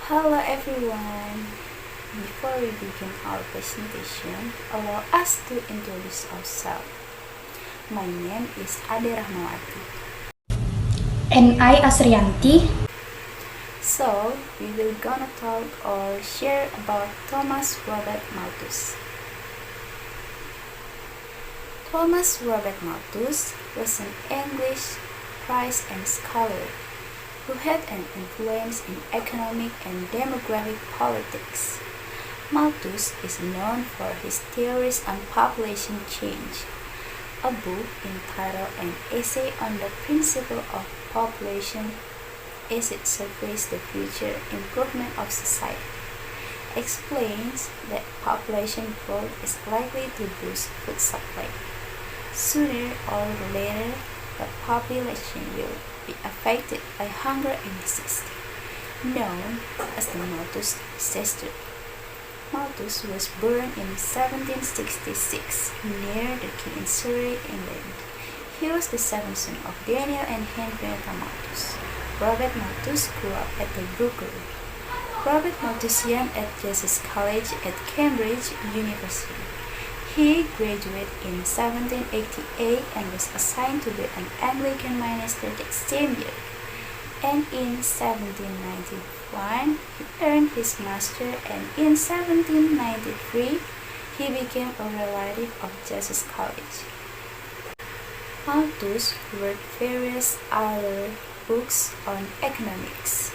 Hello everyone! Before we begin our presentation, allow us to introduce ourselves. My name is Rahmawati. And I, Asrianti. So, we will gonna talk or share about Thomas Robert Malthus. Thomas Robert Malthus was an English priest and scholar who had an influence in economic and demographic politics. Malthus is known for his theories on population change, a book entitled An Essay on the Principle of Population as it Surveys the Future Improvement of Society, explains that population growth is likely to boost food supply. Sooner or later, the population will be affected by hunger and disease, known as the Malthus disaster. Malthus was born in 1766 near the King in Surrey, England. He was the seventh son of Daniel and Henrietta Malthus. Robert Malthus grew up at the Brooklyn. Robert Malthusian at Jesus College at Cambridge University. He graduated in 1788 and was assigned to be an Anglican minister that same year. And in 1791, he earned his master, and in 1793, he became a relative of Jesus College. Malthus wrote various other books on economics,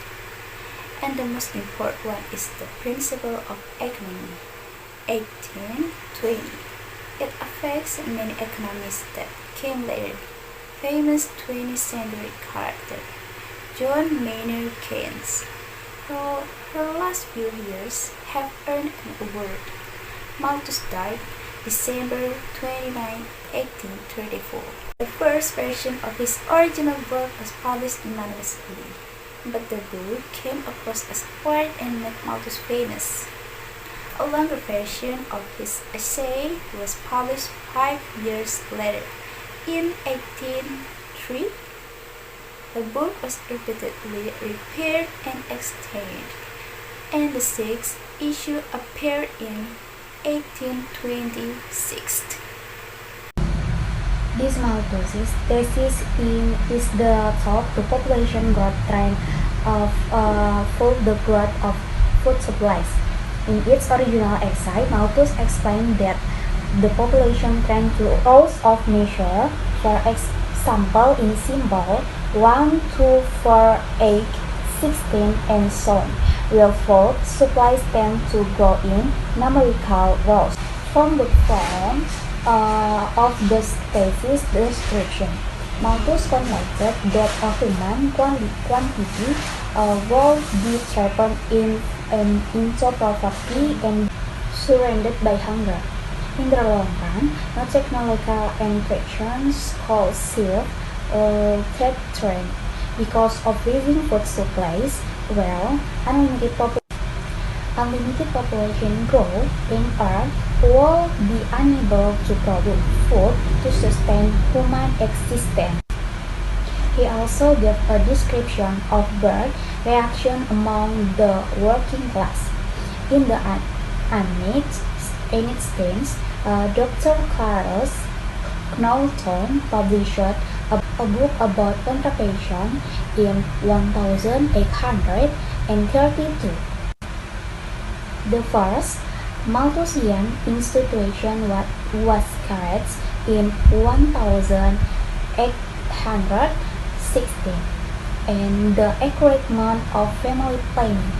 and the most important one is The Principle of Economy, 1820. It affects many economists that came later. Famous 20th century character John Maynard Keynes. Her last few years have earned an award. Malthus died December 29, 1834. The first version of his original work was published anonymously, but the book came across as quiet and made Malthus famous. A longer version of his essay was published 5 years later, in 1803. The book was repeatedly repaired and extended, and the sixth issue appeared in 1826. This Malthus' thesis is the thought the population growth trend of for the growth of food supplies. In its original essay, Malthus explained that the population trend to rows of measure, for example in symbol 1, 2, 4, 8, 16, and so on, while food supplies tend to go in numerical rows. From the form of the thesis description, Malthus concluded that a human quantity will be trapped into poverty and surrounded by hunger. In the long run, no technological innovations could save that trend because of rising food supplies. Well, unlimited population growth in Earth will be unable to produce food to sustain human existence. He also gave a description of birth reaction among the working class. In the United States, Dr. Clarence Knowlton published a book about contraception in 1832. The first Malthusian institution was created in 1816, and the accurate month of family planning.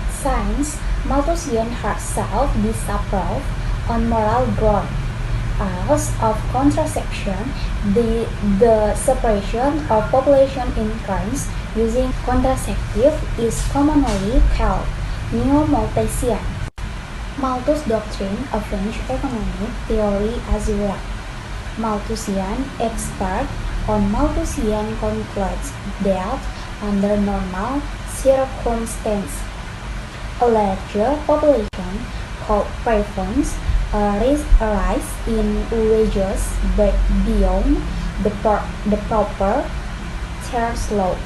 Since Malthusian herself disapproved on moral grounds of contraception, the separation of population in crimes using contraceptive is commonly called Neo-Malthusian. Malthus' doctrine avenged economic theory as well. Malthusian expert on Malthusian concludes that under normal circumstances, a larger population could prevent a rise in wages beyond the proper threshold.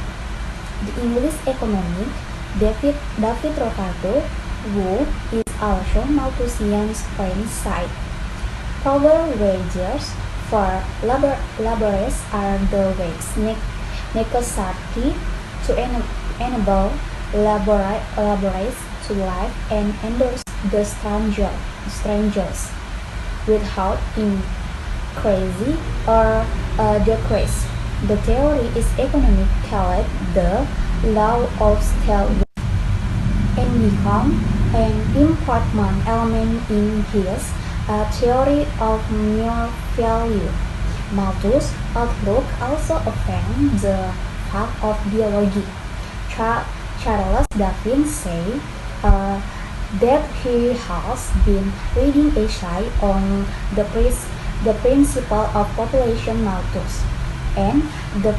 The English economist David Ricardo, who is also Malthusian's friend, said, "Power wages for laborers are the wage necessary to enable laborers to live and endorse the strangers without increasing or decrease. The theory is economic called the law of scale and become an important element in his theory of mere value. Malthus' outlook also affirms the fact of biology. Charles Darwin said that he has been reading essay on the principle of population Malthus, and the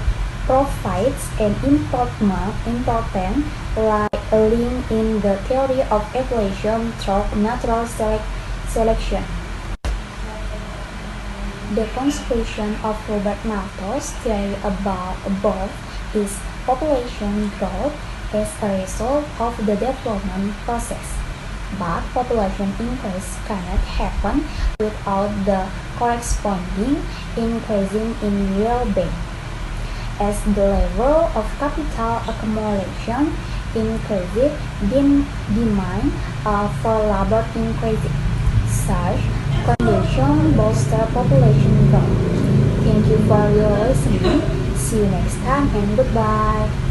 provides an important link in the theory of evolution through natural selection. The conclusion of Robert Malthus' theory above is population growth as a result of the development process. But population increase cannot happen without the corresponding increasing in well-being. As the level of capital accumulation increases, demand for labor increases. Such conditions bolster population growth. Thank you for your listening. See you next time and goodbye.